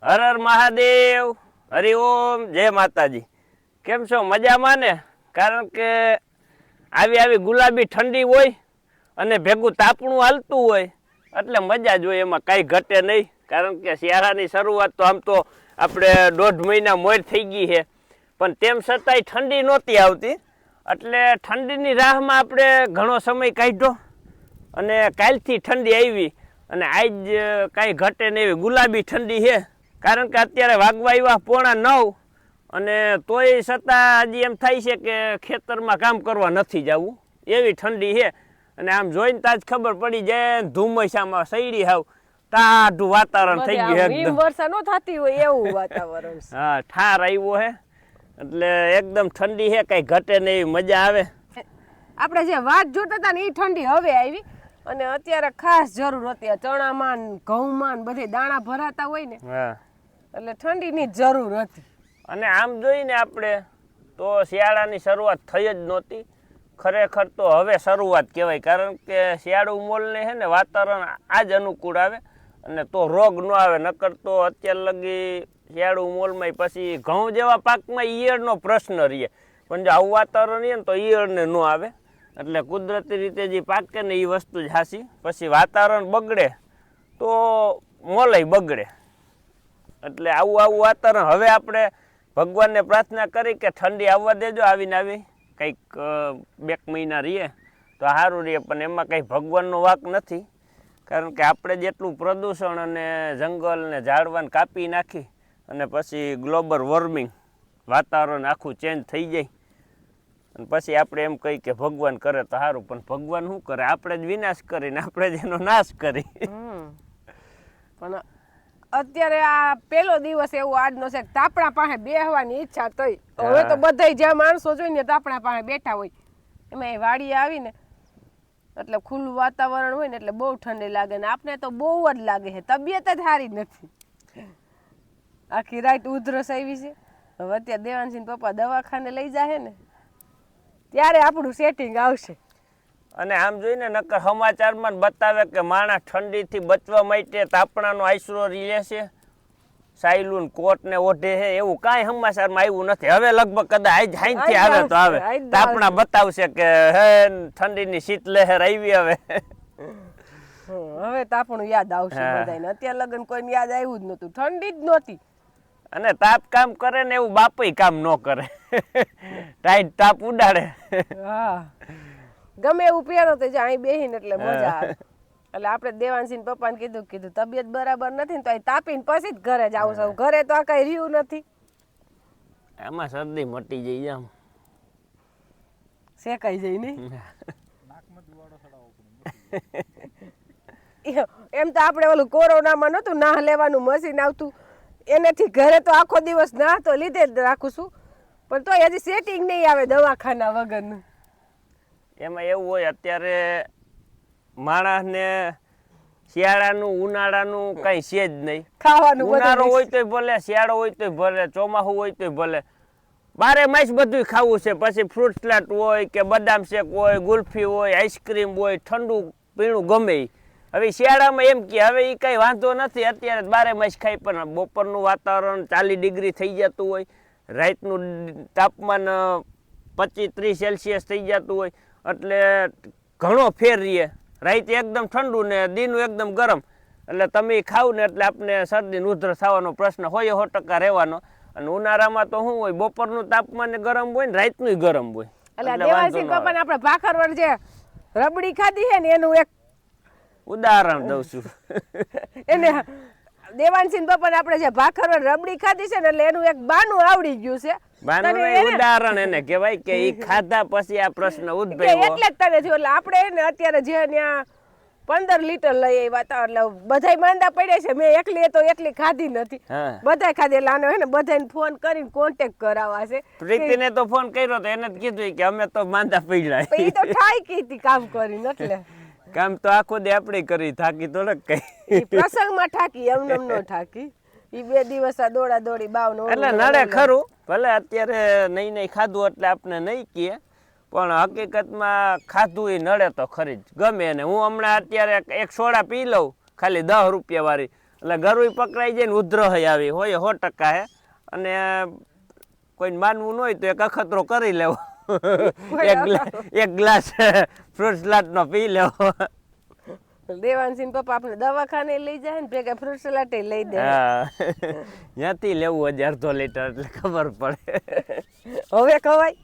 હર હર મહાદેવ, હરિઓમ, જય માતાજી. કેમ છો? મજામાં ને? કારણ કે આવી ગુલાબી ઠંડી હોય અને ભેગું તાપણું હાલતું હોય એટલે મજા જ હોય, એમાં કાંઈ ઘટે નહીં. કારણ કે શિયાળાની શરૂઆત તો આમ તો આપણે 1.5 મહિના મોર થઈ ગઈ છે, પણ તેમ છતાંય ઠંડી નહોતી આવતી. એટલે ઠંડીની રાહમાં આપણે ઘણો સમય કાઢ્યો અને કાલથી ઠંડી આવી અને આજ કાંઈ ઘટે નહીં એવી ગુલાબી ઠંડી છે. કારણ કે અત્યારે વાગવા આવ્યા 8:45 અને તોય છતાં હજી એમ થાય છે કે ખેતરમાં કામ કરવા નથી જવું, એવી ઠંડી છે. અને આમ જોઈને તાજ ખબર પડી જાય, ધુમ્મસામાં સૈડી હાવ ટાઢું વાતાવરણ થઈ ગયું એકદમ. વર્ષા નો થતી હોય એવું વાતાવરણ. હા, ઠાર આવ્યો હે એટલે એકદમ ઠંડી છે, કઈ ઘટે નહીં એવી મજા આવે. આપણે જે વાત જોતા હતા ને એ ઠંડી હવે આવી અને અત્યારે ખાસ જરૂર હતી. ચણામાં ઘઉંમાં બધે દાણા ભરાતા હોય ને, એટલે ઠંડીની જરૂર હતી. અને આમ જોઈને આપણે તો શિયાળાની શરૂઆત થઈ જ નહોતી. ખરેખર તો હવે શરૂઆત કહેવાય, કારણ કે શિયાળુ મોલને છે ને વાતાવરણ આ જ અનુકૂળ આવે અને તો રોગ ન આવે. નકર તો અત્યાર લગી શિયાળુ મોલમાં પછી ઘઉં જેવા પાકમાં ઈયળનો પ્રશ્ન રહે, પણ જો આવું વાતાવરણ રહે ને તો ઈયળને ન આવે. એટલે કુદરતી રીતે જે પાકે ને એ વસ્તુ જ હાસી. પછી વાતાવરણ બગડે તો મોલય બગડે. એટલે આવું વાતાવરણ હવે આપણે ભગવાનને પ્રાર્થના કરી કે ઠંડી આવવા દેજો, આવીને આવી કંઈક 2 મહિના રહીએ તો સારું રહીએ. પણ એમાં કંઈ ભગવાનનો વાંક નથી, કારણ કે આપણે જેટલું પ્રદૂષણ અને જંગલ ને ઝાડવાને કાપી નાખી અને પછી ગ્લોબલ વોર્મિંગ વાતાવરણ આખું ચેન્જ થઈ જાય અને પછી આપણે એમ કહી કે ભગવાન કરે તો સારું. પણ ભગવાન શું કરે? આપણે જ વિનાશ કરીને આપણે જ એનો નાશ કરી. પણ અત્યારે આ પેલો દિવસ એવો આજનો છે, તાપણા પાસે બેહવાની ઈચ્છા થઈ. હવે તો બધા જ્યાં માણસો જોઈને તાપણા પાસે બેઠા હોય, એમાં વાડી આવીને એટલે ખુલ્લું વાતાવરણ હોય ને એટલે બહુ ઠંડી લાગે ને આપણે તો બહુ જ લાગે છે. તબિયત જ સારી નથી, આખી રાત ઉધરસ આવી છે. હવે અત્યારે દેવાનસિંહ પપ્પા દવાખાને લઈ જાય ને ત્યારે આપણું સેટિંગ આવશે. અને આમ જોઈને નકર સમાચારમાં બતાવે કે માણસ ઠંડીથી બચવા માટે તાપણાનો આશરો લે છે, સાયલુન કોટ ને ઓઢે છે. એવું કાંઈ સમાચારમાં આવ્યું નથી. હવે લગભગ કદાચ હાઈથી આવે તો આવે, તાપણા બતાવશે કે હે ઠંડીની શીત લહેર આવી. હવે તાપણું યાદ આવશે બધાને. અત્યારે લગન કોઈને યાદ આવ્યું જ નતું, ઠંડી જ નહોતી. અને તાપ કામ કરે ને એવું બાપય કામ ન કરે, ટાઈટ તાપ ઉડાડે. હા, ગમે એવું પહેરો તો અહીં બેહીને એટલે મજા આવે. એટલે આપણે દેવાનસિંહ પપ્પાને કીધું તબિયત બરાબર નથી ને તો અહીં તાપીને પછી જ ઘરે જ આવું. ઘરે તો આ કઈ રહ્યું નથી. એમાં શરદી મટી જાય, આમ શેકાઈ જાય નહીં. એમ તો આપણે ઓલું કોરોનામાં નહોતું નાહ લેવાનું મશીન આવતું, એનાથી ઘરે તો આખો દિવસ નાહ તો લીધે જ રાખું છું, પણ તો હજી સેટિંગ નહીં આવે દવાખાના વગરનું. એમાં એવું હોય અત્યારે માણસને શિયાળાનું ઉનાળાનું કઈ છે જ નહીં. ખાવાનું ઉનાળો હોય તોય ભલે, શિયાળો હોય તોય ભલે, ચોમાસું હોય તોય ભલે, 12 માસ બધું ખાવું છે. પછી ફ્રૂટ સલાડ હોય કે બદામ શેક હોય, ગુલ્ફી હોય, આઈસ્ક્રીમ હોય, ઠંડુ પીણું ગમે. હવે શિયાળામાં એમ કે હવે એ કઈ વાંધો નથી, અત્યારે 12 માસ ખાઈ, પણ બપોરનું વાતાવરણ 40 ડિગ્રી થઈ જતું હોય, રાતનું તાપમાન 25-30 સેલ્સિયસ થઈ જતું હોય, એટલે ઘણો ફેર રહીએ. રાતે એકદમ ઠંડુ ને દીનું એકદમ ગરમ, એટલે તમે ખાવ ને એટલે આપણે શરદી ઉધરસ થવાનો પ્રશ્ન હોય 100% રહેવાનો. અને ઉનાળામાં તો શું હોય, બપોરનું તાપમાન ગરમ હોય ને રાતનું ગરમ હોય. એટલે દેવાનસિંહ પપ્પાને આપણે ભાખરવડ જે રબડી ખાધી છે ને એનું એક ઉદાહરણ દઉં છું. એને દેવાનસિંહ પપ્પાને આપણે જે ભાખરવડ રબડી ખાધી છે ને એટલે એનું એક બાનું આવડી ગયું છે. ઉદાહરણ એને કહેવાય કે ઈ ખાધા પછી આ પ્રશ્ન ઉદ્ભવ્યો, એટલે જ તને થયું. એટલે આપણે એને અત્યારે જે ત્યાં 15 લીટર લઈ આવ્યા હતા, એટલે બધાય માંદા પડ્યા છે. મેં એકલી ખાધી નથી, બધાય ખાધી. એટલે આને હે ને બધાને ફોન કરીને કોન્ટેક્ટ કરાવવા છે. પ્રીતિને તો ફોન કર્યો તો એને જ કીધું કે અમે તો માંદા પડ્યા. ઈ તો ઠાકી હતી કામ કરીને, એટલે કામ તો આખો દે આપણે કરી, થાકી થોડક કઈ. પ્રસંગમાં ઠાકી, એમને નો ઠાકી. ઈ 2 દિવસ આ દોડા દોડી બાવનો એટલે નડે ખરું. ભલે અત્યારે નહીં ખાધું એટલે આપણે નહીં કહીએ, પણ હકીકતમાં ખાધું એ નડે તો ખરી જ, ગમે એને. હું હમણાં અત્યારે એક સોડા પી લઉં ખાલી 10 રૂપિયા વાળી, એટલે ગરુય પકડાઈ જાય ને ઉધરો આવી હોય 100% હે. અને કોઈને માનવું ન હોય તો એક અખતરો કરી લેવો. એક ગ્લાસ ફ્રૂટ સલાડ નો પી લેવો. દેવાનસિંહ પપ્પા આપણે દવાખાને લઈ જાય ને ભેગા ફ્રૂટ સલાડ લઈ દે. ત્યાંથી લેવું હજી અડધો લીટર એટલે ખબર પડે. હવે ખવાય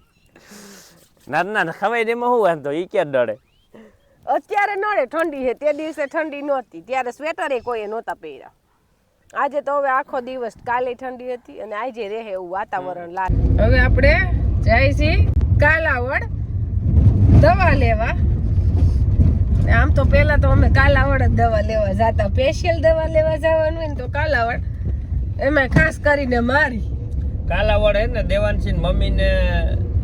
ના ખવાય ને એમાં શું વાંધો ઈ ક્યાં ડળે. અત્યારે નડે ઠંડી છે, તે દિવસે ઠંડી નહોતી ત્યારે સ્વેટરે કોઈએ નહોતા પહેર્યા. આજે તો હવે આખો દિવસ કાલે ઠંડી હતી અને આજે રહે એવું વાતાવરણ લાગે. હવે આપણે જાય છીએ કાલાવડ દવા લેવા. આમ તો પેલા તો અમે કાલાવડ જ દવા લેવા જતા, સ્પેશિયલ દવા લેવા જવાનું હોય ને તો કાલાવડ, એમાં ખાસ કરીને મારી કાલાવડ હે ને દેવાનસિંહ મમ્મીને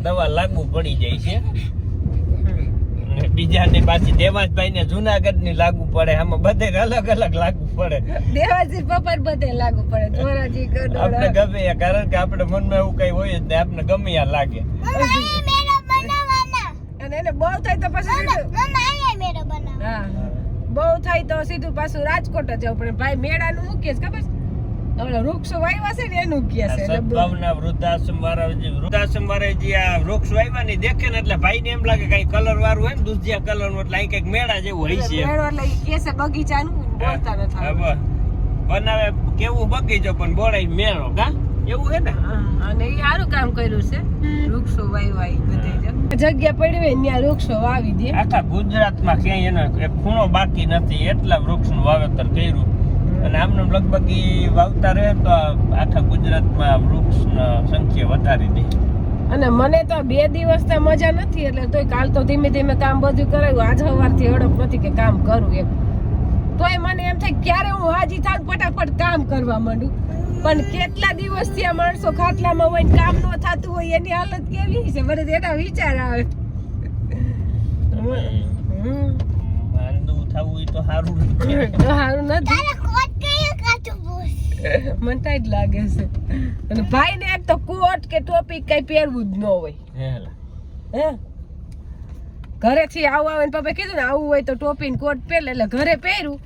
દવા લાગુ પડી જાય છે. બીજાની પાછી દેવાંશભાઈ ને જુનાગઢ ની લાગુ પડે, આમાં બધે અલગ અલગ લાગુ પડે. દેવાજી પપ્પા બધે લાગુ પડે. ધોરાજી ગઢોડા આપણે ગમે કારણ કે આપણે મનમાં એવું કઈ હોય જ ને, આપણે ગમે યા લાગે. અને એને બહુ થાય તો પછી હા બહુ થાય તો સીધું પાછું રાજકોટ જ જવું પડે. ભાઈ મેળાનું મૂકીએ છે ખબર છે, ઓલા વૃક્ષો વાવ્યા છે ને એનું કહે છે. સદભાવના વૃદ્ધાશ્રમ વાળા જે આ વૃક્ષ વાવ્યા ને દેખે ને એટલે ભાઈ ને એમ લાગે કઈ કલર વાળું હોય ને દુધિયા કલર નું, એટલે અહીં કઈક મેળા જેવું હોય છે. મેળો એટલે કે છે બગીચાનું, બોલતા નથી. બનાવે કેવું બગીચો પણ બોલાય મેળો કા એવું હે ને. અને એ સારું કામ કર્યું છે, વૃક્ષો વાવ્યા બધે જગ્યા પડી હોય ત્યાં વૃક્ષો વાવી દે. આખા ગુજરાતમાં ક્યાંય એનો એક ખૂણો બાકી નથી, એટલા વૃક્ષનું વાવેતર કર્યું. અને આમને લગભગ ઈ વાવતા રહે તો આખા ગુજરાતમાં વૃક્ષની સંખ્યા વધારી દે. અને મને તો 2 દિવસથી મજા નથી, એટલે તોય કાલ તો ધીમે ધીમે કામ બધું કરાયું. આજ સવારથી હડપ નથી કે કામ કરું એમ. તોય મને એમ થાય ક્યારે હું હાજી થાઉં ફટાફટ કામ કરવા માંડું. પણ કેટલા દિવસથી આ માણસો ખાટલામાં હોય ને કામ ન થતું હોય એની હાલત કેવી છે, મને એના વિચાર આવે. થવું તો સારું નથી. મને ટાઈટ લાગે છે. અને ભાઈ ને એક તો કોટ કે ટોપી કઈ પહેરવું જ ન હોય. હે ઘરેથી આવું આવે ને પપ્પા કીધું ને આવું હોય તો ટોપી ને કોટ પહેરે, એટલે ઘરે પહેર્યું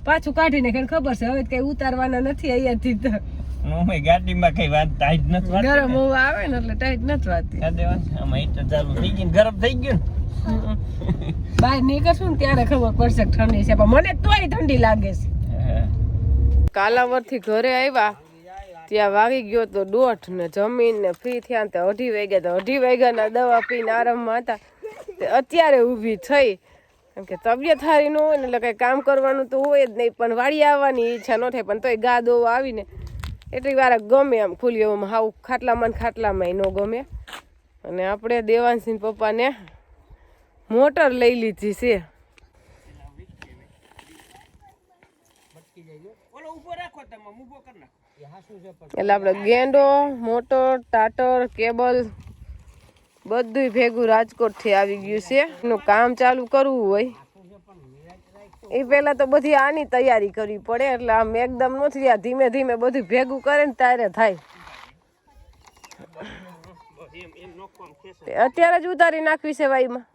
પાછું કાઢીને કે ખબર છે હવે કઈ ઉતારવાના નથી અહીંયાથી. તો ગાડીમાં કઈ વાત ટાઈટ નથી, ગરમ હોવા આવે ને એટલે ટાઈટ નથી વાતી. આમાં હીટર ચાલુ થઈ ગયું, ગરમ થઈ ગયું ને બહાર નીકળશું ને ત્યારે ખબર પડશે ઠંડી છે, પણ મને તોય ઠંડી લાગે છે. કાલાવડ થી ઘરે આવ્યા ત્યાં વાગી ગયો તો 1:30 ને જમીન ને ફ્રી થયા ને 2:30 વાગ્યા. તો 2:30 વાગ્યાના દવા પીને આરામમાં હતા. અત્યારે ઊભી થઈ, કેમ કે તબિયત સારી ન હોય ને એટલે કઈ કામ કરવાનું તો હોય જ નહીં, પણ વાડી આવવાની ઈચ્છા ન થાય. પણ તોય ગા દો આવીને એટલી વાર ગમે આમ ખુલ્લીઓમાં, હાવ ખાટલામાં ન ગમે. અને આપણે દેવાનસિંહ પપ્પાને મોટર લઈ લીધી છે. એટલે આપણે ગેંડો, મોટર, ટાટર, કેબલ બધું ભેગું રાજકોટ થી આવી ગયું છે. એનું કામ ચાલુ કરવું હોય એ પેલા તો બધી આની તૈયારી કરવી પડે, એટલે આમ એકદમ નથી. આ ધીમે ધીમે બધું ભેગું કરે ને ત્યારે થાય. અત્યારે જ ઉતારી નાખવી છે વાઈમાં.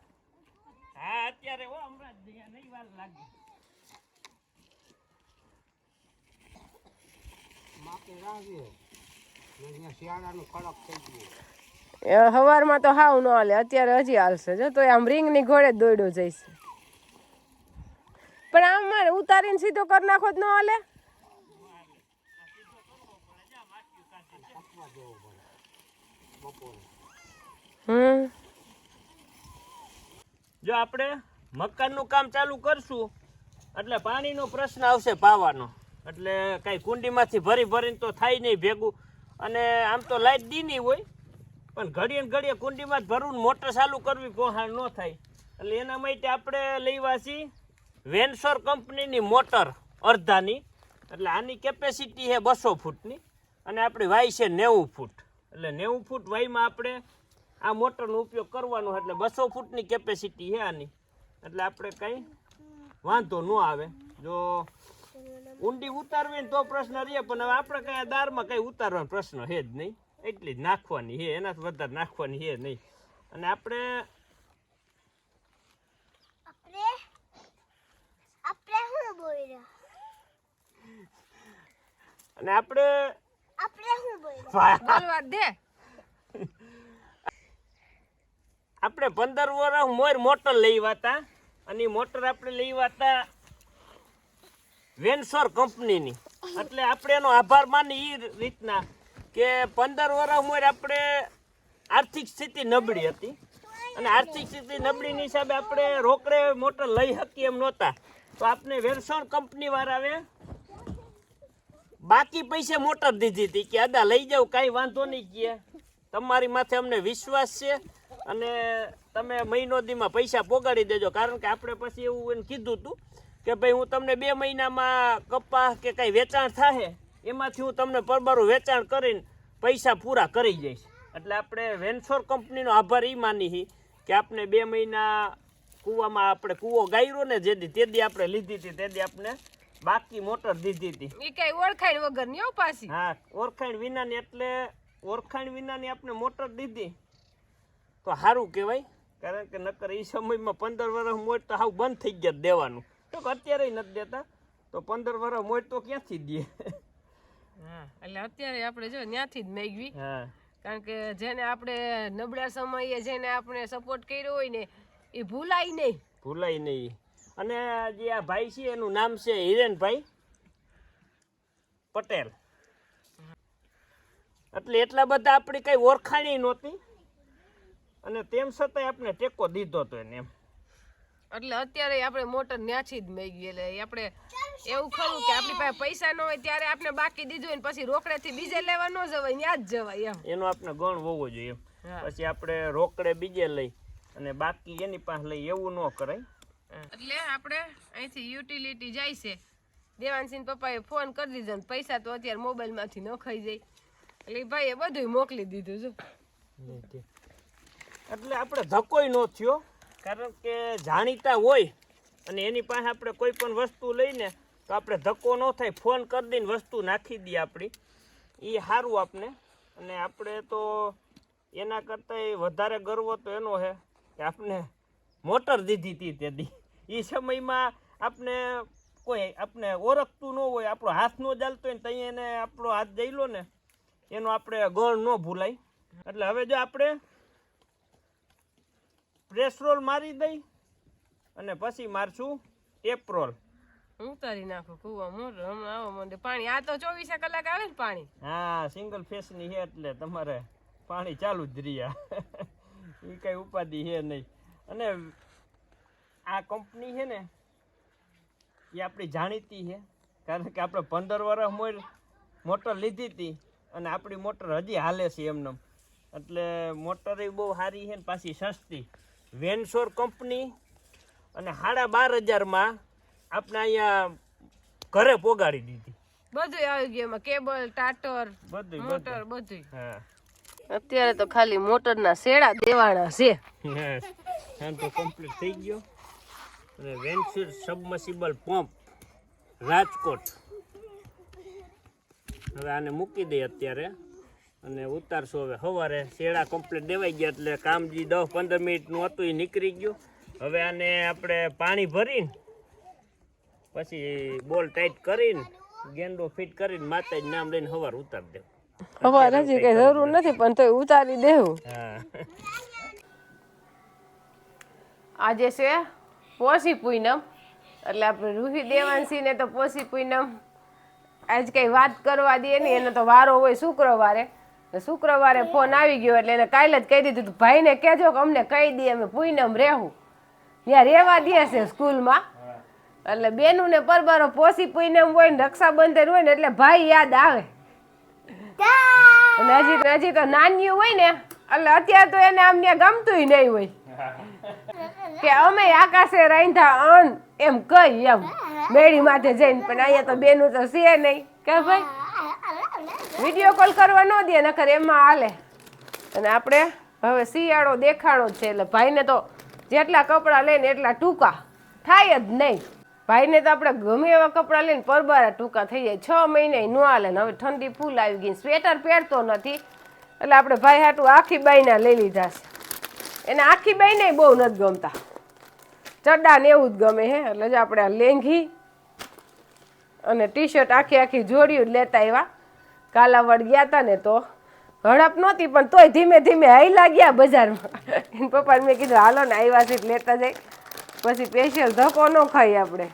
સવારમાં તો હાવ ન હાલે, અત્યારે હજી હાલશે. જો તો આમ રીંગ ની ઘોડે જ દોડ્યો જઈશ. પણ આમ મારે ઉતારીને સીધો કરી નાખો જ ન હાલે. જો આપણે મકાનનું કામ ચાલુ કરશું એટલે પાણીનો પ્રશ્ન આવશે પાવાનો, એટલે કઈ કુંડીમાંથી ભરીને તો થાય નહીં ભેગું. અને આમ તો લાઈટ દીની હોય પણ ઘડીએ ને ઘડીએ કુંડીમાં જ ભરવું, મોટર ચાલુ કરવી પહોંચાડ ન થાય. એટલે એના માટે આપણે લેવા છીએ વેન્સોર કંપનીની મોટર અડધાની. એટલે આની કેપેસિટી છે 200 ફૂટની અને આપણી વાય છે 90 ફૂટ. એટલે 90 ફૂટ વાયમાં આપણે આ મોટરનો ઉપયોગ કરવાનો, એટલે 200 ફૂટની કેપેસિટી છે આની. એટલે આપણે કંઈ વાંધો ન આવે. જો ઊંડી ઉતારવી ને તો પ્રશ્ન રહે, પણ હવે આપણે કઈ દારમાં કઈ ઉતારવાનો પ્રશ્ન છે જ નહીં. એટલી જ નાખવાની છે, એનાથી વધારે નાખવાની છે નહીં. અને આપણે અને આપણે બોલવા દે. આપણે 15 વર્ષ મોર મોટર લેવા હતા અને ઈ મોટર આપણે લેવા હતા વેન્સોર કંપનીની. એટલે આપણે એનો આભાર માની એ રીતના કે 15 વર્ષ મોર આપણે આર્થિક સ્થિતિ નબળી હતી અને આર્થિક સ્થિતિ નબળીની હિસાબે આપણે રોકડે મોટર લઈ શકીએ એમ નહોતા. તો આપણે વેન્સોર કંપની વાળાએ બાકી પૈસે મોટર દીધી હતી કે અદા લઈ જાવ, કાંઈ વાંધો નહીં, કે તમારી માથે અમને વિશ્વાસ છે અને તમે મહિનો દીમાં પૈસા પોગાડી દેજો. કારણ કે આપણે પછી એવું એને કીધું હતું કે ભાઈ હું તમને 2 મહિનામાં કપાસ કે કાંઈ વેચાણ થાય એમાંથી હું તમને પરબારું વેચાણ કરીને પૈસા પૂરા કરી જઈશ. એટલે આપણે વેન્સોર કંપનીનો આભાર એ માની કે આપણે 2 મહિના કૂવામાં આપણે કૂવો ગાયરો ને જેથી તેથી આપણે લીધી હતી, તેથી આપણે બાકી મોટર દીધી હતી. ઈ કઈ ઓળખાણ વગર ની હો પાછી. હા, ઓળખાણ વિનાની. એટલે ઓળખાણ વિનાની આપણે મોટર દીધી તો સારું કહેવાય. કારણ કે નકર એ સમયમાં 15 વર્ષ મોટ તો હાવ બંધ થઈ ગયા દેવાનું. તો અત્યારે નથી દેતા, તો 15 વર્ષ મોટ તો ક્યાંથી દે. હા, એટલે અત્યારે આપણે જો ત્યાંથી જ મેગવી. હા, કારણ કે જેને આપણે નબળા સમયે જેને આપણે સપોર્ટ કર્યો હોય ને એ ભૂલાય નહીં. ભૂલાય નહીં. અને જે આ ભાઈ છે એનું નામ છે હિરેનભાઈ પટેલ. એટલે એટલા બધા આપણી કઈ ઓળખાણી નહોતી અને તેમ છતાંય આપણે ટેકો દીધો હતો એને એમ. એટલે અત્યારે આપણે મોટર ન્યાથી જ મેગવી. એટલે આપણે એવું ખરું કે આપણી પાસે પૈસા ન હોય ત્યારે આપણે બાકી દીધું હોય ને પછી રોકડેથી બીજે લેવા ન જવાય, ત્યાં જ જવાય એમ. એનો આપણે ગણ હોવો જોઈએ એમ. પછી આપણે રોકડે બીજે લઈ અને બાકી એની પાસે લઈ એવું ન કરાય. એટલે આપણે અહીંથી યુટિલિટી જાય છે. દેવાનસિંહ પપ્પાએ ફોન કરી દીધો ને પૈસા તો અત્યારે મોબાઈલમાંથી ન ખાઈ જાય. એટલે ઈ ભાઈએ બધું મોકલી દીધું જો. એટલે આપણે ધક્કોય ન થયો. કારણ કે જાણીતા હોય અને એની પાસે આપણે કોઈ પણ વસ્તુ લઈને તો આપણે ધક્કો ન થાય, ફોન કરી દઈને વસ્તુ નાખી દઈએ આપણી, એ સારું આપણે. અને આપણે તો એના કરતાં વધારે ગર્વ તો એનો છે કે આપણે મોટર દીધી હતી તેથી. એ સમયમાં આપણે ઓળખતું ન હોય, આપણો હાથ ન ચાલતો હોય ને ત્યાં એને આપણો હાથ જઈલો ને એનો આપણે ગણ ન ભૂલાય. એટલે હવે જો આપણે પ્રેસ રોલ મારી દઈ અને પછી મારશું ટેપ રોલ. ઉતારી નાખો કુવા મોટર હમણાં આવો મને પાણી. આ તો 24 કલાક આવે ને પાણી. હા, સિંગલ ફેસની છે એટલે તમારે પાણી ચાલુ જ રહ્યા. એ કઈ ઉપાધિ છે નહીં. અને આ કંપની છે ને એ આપણી જાણીતી છે. કારણ કે આપણે 15 વર્ષ મોટર લીધી હતી અને આપણી મોટર હજી હાલે છે એમને. એટલે મોટર એ બહુ સારી છે ને પાછી સસ્તી. વેન્સોર કંપની અને 12,500માં આપણે અહીંયા ઘરે પોગાડી દીધી. બધું આવી ગયું એમાં, કેબલ, ટાટર, બધું મોટર બધું. હા, અત્યારે તો ખાલી મોટરના શેડા દેવાના છે. હા, તો કમ્પ્લીટ થઈ ગયો. અને વેન્સોર સબમર્સિબલ પંપ રાજકોટ. હવે આને મૂકી દઈએ અત્યારે અને ઉતારશું. હવે સવારે શેડા કમ્પ્લીટ દેવાઈ ગયા એટલે કામ જે 10-15 મિનિટનું હતું એ નીકળી ગયું. હવે આને આપણે પાણી ભરીને પછી બોલ ટાઈટ કરીને ગેંડો ફિટ કરીને માતાજી નામ લઈને સવાર ઉતારી દેવું. ખબર હજી કઈ જરૂર નથી પણ તોય ઉતારી દેવું. હા, આજે છે પોષી પૂનમ. એટલે આપણે રૂહી દેવાંશીને તો પોષી પૂનમ આજ કઈ વાત કરવા દે નહીં. એનો તો વારો હોય શુક્રવારે. શુક્રવારે ફોન આવી ગયો એટલે એને કાલે જ કહી દીધું ભાઈને કહેજો કે અમને કહી દે અમે પૂનમ રહેવું. ત્યાં રહેવા દે છે સ્કૂલમાં. એટલે બેનું ને પરબારો પોષી પૂનમ હોય ને રક્ષાબંધન હોય ને એટલે ભાઈ યાદ આવે. અને હજી તો નાની હોય ને એટલે અત્યારે તો એને આમ ત્યાં ગમતું નહીં હોય કે અમે આકાશે રાંધા અન એમ કઈ એમ બેડી માથે જઈને. પણ અહીંયા તો બેનું તો છે નહીં કે ભાઈ વિડીયો કોલ કરવા ન દે નકર એમાં હાલે. અને આપણે હવે શિયાળો દેખાણો જ છે એટલે ભાઈને તો જેટલા કપડાં લઈને એટલા ટૂંકા થાય જ નહીં. ભાઈને તો આપણે ગમે એવા કપડાં લઈને પરબારા ટૂંકા થઈ જાય. 6 મહિને ન હાલે ને હવે ઠંડી ફૂલ આવી ગઈ. સ્વેટર પહેરતો નથી એટલે આપણે ભાઈ હાટું આખી બાઈના લઈ લીધા છે. એને આખી બાઈને બહુ નથી ગમતા, ચડ્ડા ને એવું જ ગમે હે. એટલે જો આપણે આ લેંઘી અને ટી શર્ટ આખી આખી જોડ્યું લેતા આવ્યા. કાલાવડ ગયા હતા ને તો હડપ નહોતી, પણ તોય ધીમે ધીમે હાઈલા ગયા બજારમાં. એને પપ્પાને મેં કીધું હાલો ને આવ્યા છે લેતા જાય, પછી સ્પેશિયલ ધક્કો ન ખાઈ આપણે.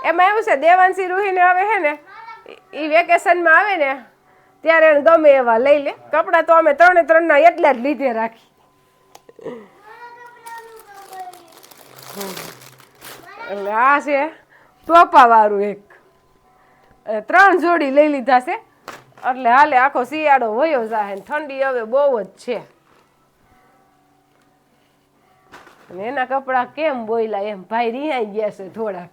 એમાં એવું છે દેવાંશી રૂહીને હવે છે ને એ વેકેશનમાં આવે ને ત્યારે એને ગમે એવા લઈ લે કપડાં. તો અમે 3 એટલા જ લીધે રાખી. એટલે આ છે ટોપા વાળું એક 3 જોડી લઈ લીધા છે. એટલે હાલે આખો શિયાળો વયો જાય. ઠંડી હવે બહુ જ છે. એના કપડા કેમ બોયલા એમ ભાઈ રિહાઈ ગયા છે થોડાક.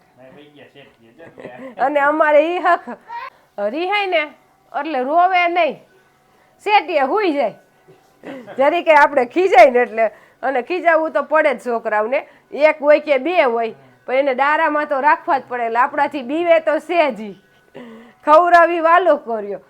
અને અમારે ઈ હક રિહાઈ ને એટલે રોવે નહીં, શેટીએ હુઈ જાય. જરી કે આપણે ખીજાય ને એટલે, અને ખીજાવવું તો પડે જ છોકરાઓને. એક હોય કે 2 હોય, પણ એને ડારામાં તો રાખવા જ પડે. એટલે આપણાથી બીવે તો સેજી ખવડાવી વાલો કર્યો.